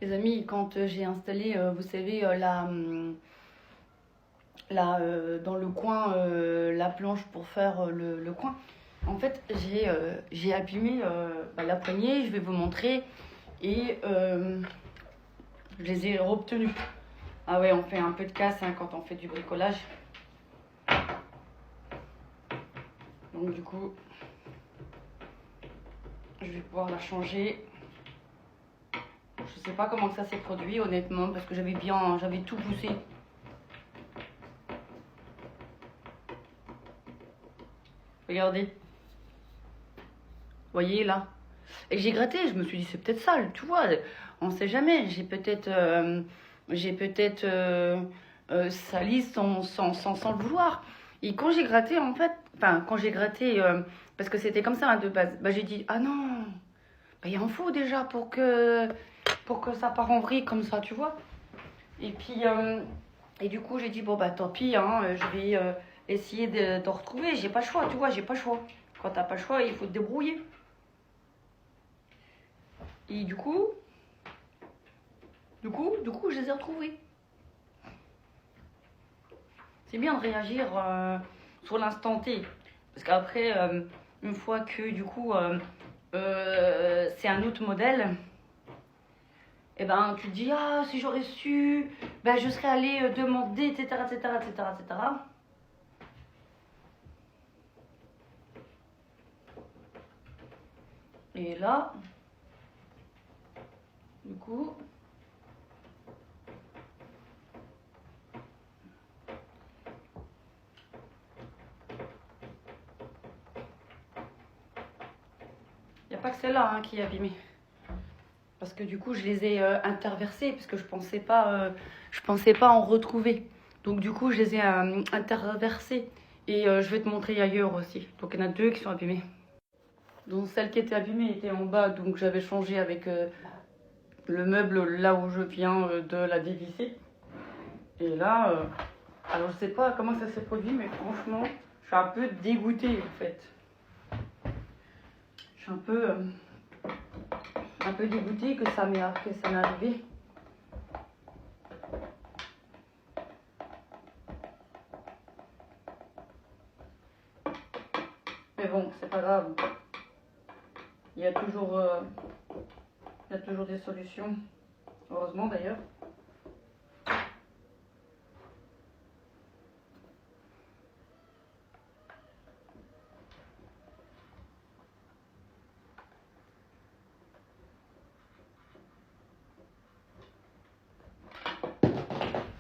Les amis, quand j'ai installé, vous savez, dans le coin, la planche pour faire le coin, en fait, j'ai abîmé la poignée, je vais vous montrer, et je les ai obtenus. Ah ouais, on fait un peu de casse hein, quand on fait du bricolage. Donc du coup, je vais pouvoir la changer. Je sais pas comment que ça s'est produit honnêtement parce que j'avais tout poussé. Regardez. Vous voyez là. Et j'ai gratté, je me suis dit c'est peut-être sale, tu vois. On sait jamais. J'ai peut-être sali sans le vouloir. Et quand j'ai gratté en fait, enfin quand j'ai gratté parce que c'était comme ça hein, de base, bah, j'ai dit ah non, bah, il en faut déjà pour que ça part en vrille comme ça, tu vois. Et puis et du coup j'ai dit bon bah tant pis, hein, je vais essayer de retrouver. J'ai pas le choix, tu vois, j'ai pas le choix. Quand t'as pas le choix, il faut te débrouiller. Et du coup, je les ai retrouvés. C'est bien de réagir sur l'instant T. Parce qu'après, une fois que du coup, c'est un autre modèle, et ben tu te dis, ah, si j'aurais su, ben, je serais allée demander, etc., etc., etc., etc. Et là, du coup, il n'y a pas que celle-là hein, qui est abîmée. Parce que du coup, je les ai interversés parce que je pensais pas en retrouver. Donc du coup, je les ai interversés. Et je vais te montrer ailleurs aussi. Donc il y en a deux qui sont abîmées. Donc celle qui était abîmée était en bas, donc j'avais changé avec le meuble là où je viens de la dévisser. Et là, alors je sais pas comment ça s'est produit, mais franchement, je suis un peu dégoûtée en fait. Je suis un peu dégoûtée que ça m'est arrivé. Mais bon, c'est pas grave. Il y a toujours, des solutions. Heureusement d'ailleurs.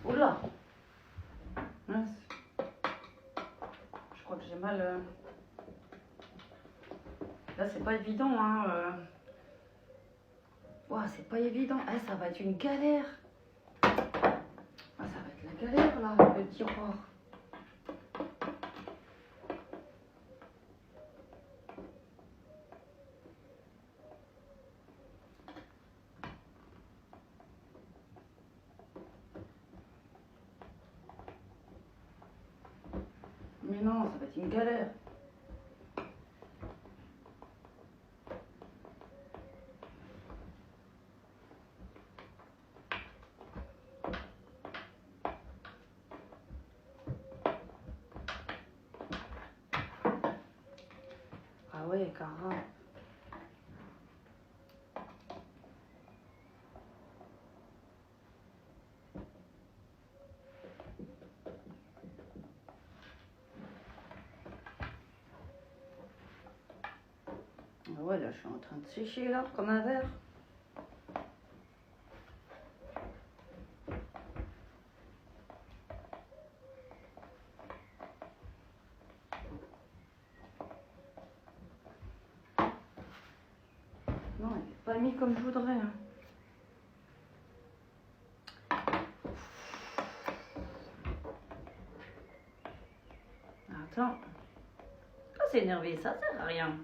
Oula! Mince. Je crois que j'ai mal. Là, c'est pas évident, hein. Ouah, c'est pas évident. Ah, ça va être une galère. Ah, ça va être la galère, là, le tiroir. Mais non, ça va être une galère. Ah ouais, carrément. Ah ouais, là, je suis en train de sécher, là, comme un verre. Non, il n'est pas mis comme je voudrais. Hein. Attends. Ah, c'est énervé, ça sert à rien.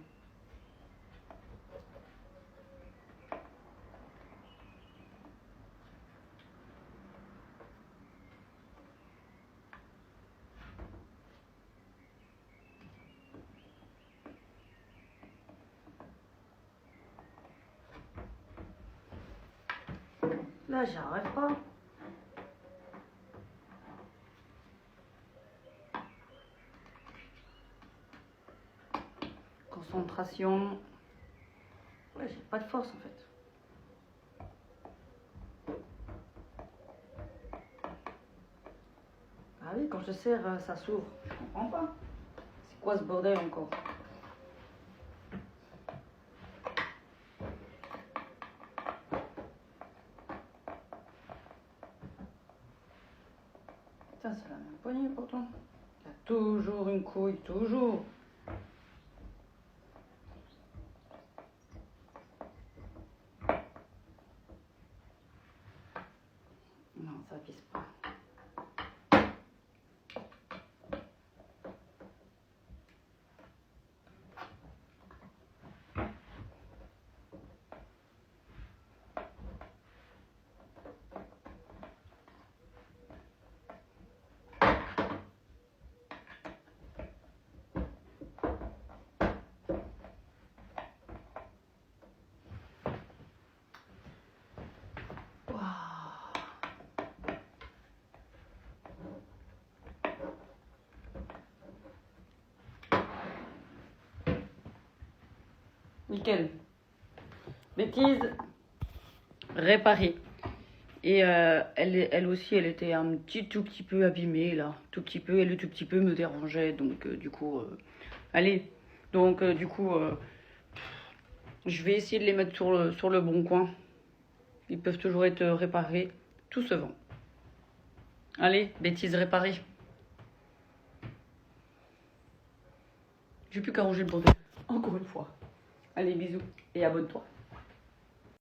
Là, j'y arrive pas. Concentration. Ouais, j'ai pas de force en fait. Ah oui, quand je serre, ça s'ouvre. Je comprends pas. C'est quoi ce bordel encore? Putain, c'est la même poignée pourtant. Il y a toujours une couille, toujours. Non, ça pisse pas. Nickel. Bêtise réparée. Et elle aussi, elle était un tout petit peu abîmée là. Tout petit peu, et le tout petit peu me dérangeait. Donc du coup, allez. Donc du coup, je vais essayer de les mettre sur le bon coin. Ils peuvent toujours être réparés. Tout se vend. Allez, bêtise réparée. J'ai plus qu'à ranger le bordel. Encore une fois. Allez, bisous et abonne-toi.